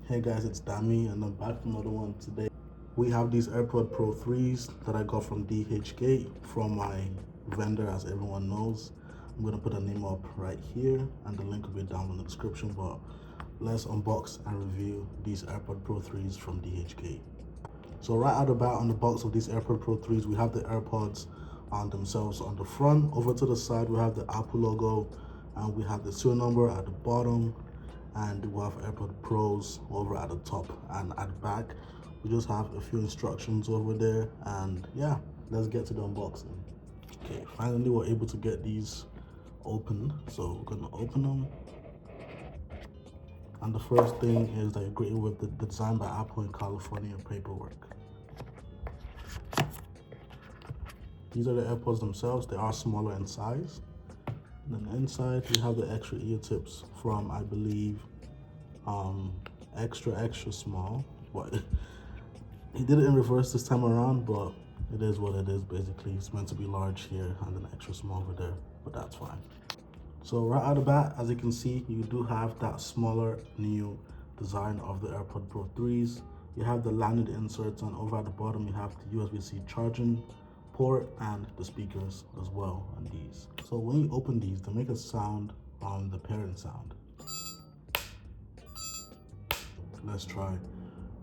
Hey guys, it's Dami and I'm back with another one today. We have these AirPod Pro 3s that I got from DHGate from my vendor, as everyone knows. I'm gonna put a name up right here and the link will be down in the description, but let's unbox and review these AirPod Pro 3s from DHGate. So right out the bat on the box of these AirPod Pro 3s, we have the AirPods on themselves on the front. Over to the side, we have the Apple logo and we have the serial number at the bottom, and we have AirPod Pros over at the top, and at the back we just have a few instructions over there. And yeah, let's get to the unboxing. Okay, finally we're able to get these open, so we're gonna open them. And the first thing is that you're greeted with the design by Apple in California paperwork. These are the AirPods themselves. They are smaller in size. And then inside we have the extra ear tips from, I believe, extra small, but he did it in reverse this time around, but it is what it is. Basically, it's meant to be large here and then extra small over there, but that's fine. So right out of the bat, as you can see, you do have that smaller new design of the AirPod Pro 3s. You have the landed inserts, and over at the bottom you have the USB-C charging port and the speakers as well on these. So when you open these, they make a sound on the pairing sound. Let's try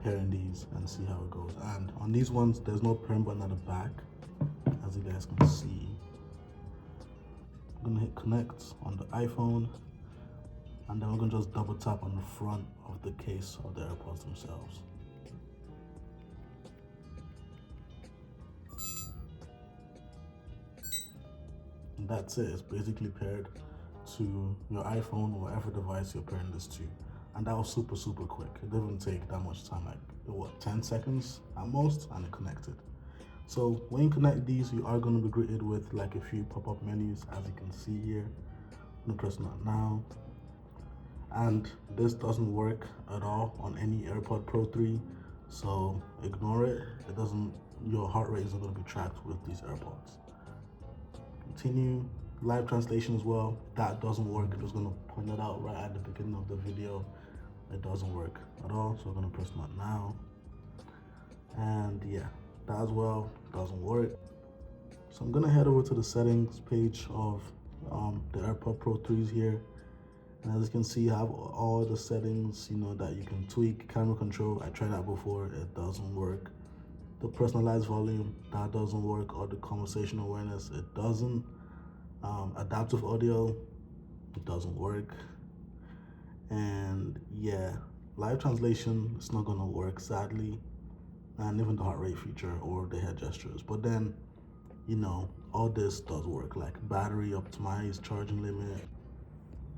pairing these and see how it goes. And on these ones, there's no pairing button at the back, as you guys can see. I'm gonna hit connect on the iPhone, and then we're gonna just double tap on the front of the case of the AirPods themselves. And that's it. It's basically paired to your iPhone or whatever device you're pairing this to. And that was super quick. It didn't take that much time, like what, 10 seconds at most, and it connected. So when you connect these, you are going to be greeted with like a few pop-up menus, as you can see here. I'm gonna press that now, and this doesn't work at all on any AirPod Pro 3, so ignore it. It doesn't, your heart rate isn't going to be tracked with these AirPods. Continue. Live translation as well, that doesn't work. I'm just going to point that out right at the beginning of the video. It doesn't work at all, so we're going to press that now. And yeah, that as well doesn't work. So I'm going to head over to the settings page of the AirPod Pro 3s here. And as you can see, you have all the settings, you know, that you can tweak. Camera control, I tried that before, it doesn't work. The personalized volume, that doesn't work. Or the conversation awareness, it doesn't. Adaptive audio, it doesn't work. And yeah, live translation, it's not gonna work, sadly. And even the heart rate feature or the head gestures. But then, you know, all this does work, like battery optimized, charging limit.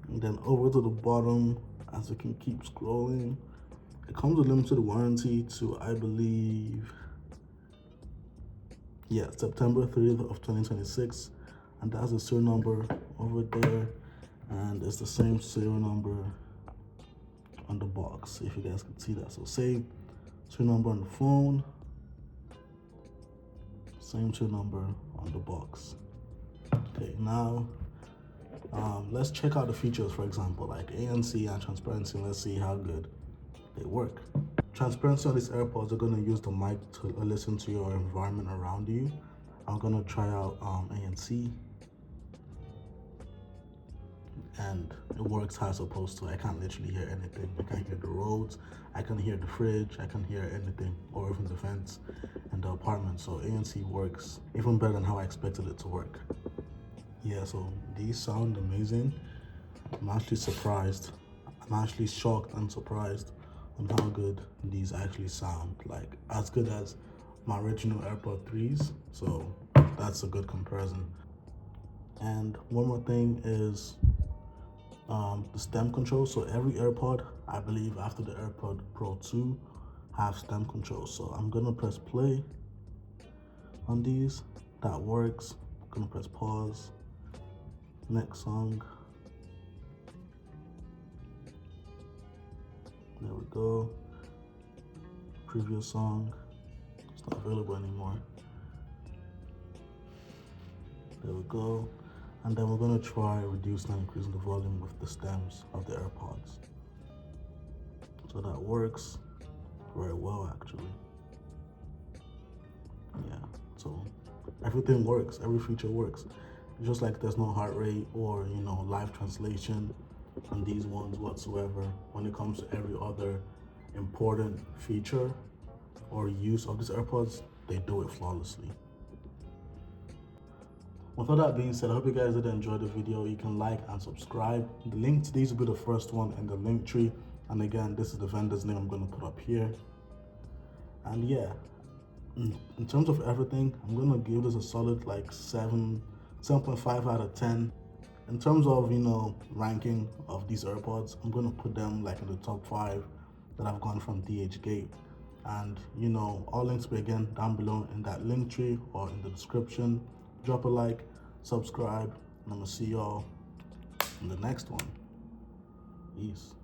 And then over to the bottom, as you can keep scrolling, it comes with limited warranty to, I believe, yeah, September 30th of 2026. And that's the serial number over there, and it's the same serial number on the box, if you guys can see that. So same serial number on the phone, same serial number on the box. Okay, now let's check out the features, for example, like ANC and transparency. Let's see how good they work. Transparency on these AirPods, they're going to use the mic to listen to your environment around you. I'm going to try out ANC, and it works how it's supposed to. I can't literally hear anything. I can't hear the roads, I can hear the fridge, I can hear anything, or even the fence in the apartment. So ANC works even better than how I expected it to work. Yeah, so these sound amazing. I'm actually surprised. I'm actually shocked and surprised on how good these actually sound. Like as good as my original AirPod 3s. So that's a good comparison. And one more thing is the stem control. So every AirPod, I believe after the AirPod Pro 2, have stem control. So I'm gonna press play on these. That works. I'm gonna press pause. Next song. There we go. Previous song. It's not available anymore. There we go. And then we're gonna try reducing and increasing the volume with the stems of the AirPods. So that works very well actually. Yeah, so everything works, every feature works. Just like there's no heart rate or live translation on these ones whatsoever. When it comes to every other important feature or use of these AirPods, they do it flawlessly. With all that being said, I hope you guys did enjoy the video. You can like and subscribe. The link to these will be the first one in the link tree. And again, this is the vendor's name I'm going to put up here. And yeah, in terms of everything, I'm going to give this a solid like 7.5 out of 10. In terms of, ranking of these AirPods, I'm going to put them like in the top 5 that I've gone from DHGate. And, all links will be again down below in that link tree or in the description. Drop a like, subscribe, and I'm going to see y'all in the next one. Peace.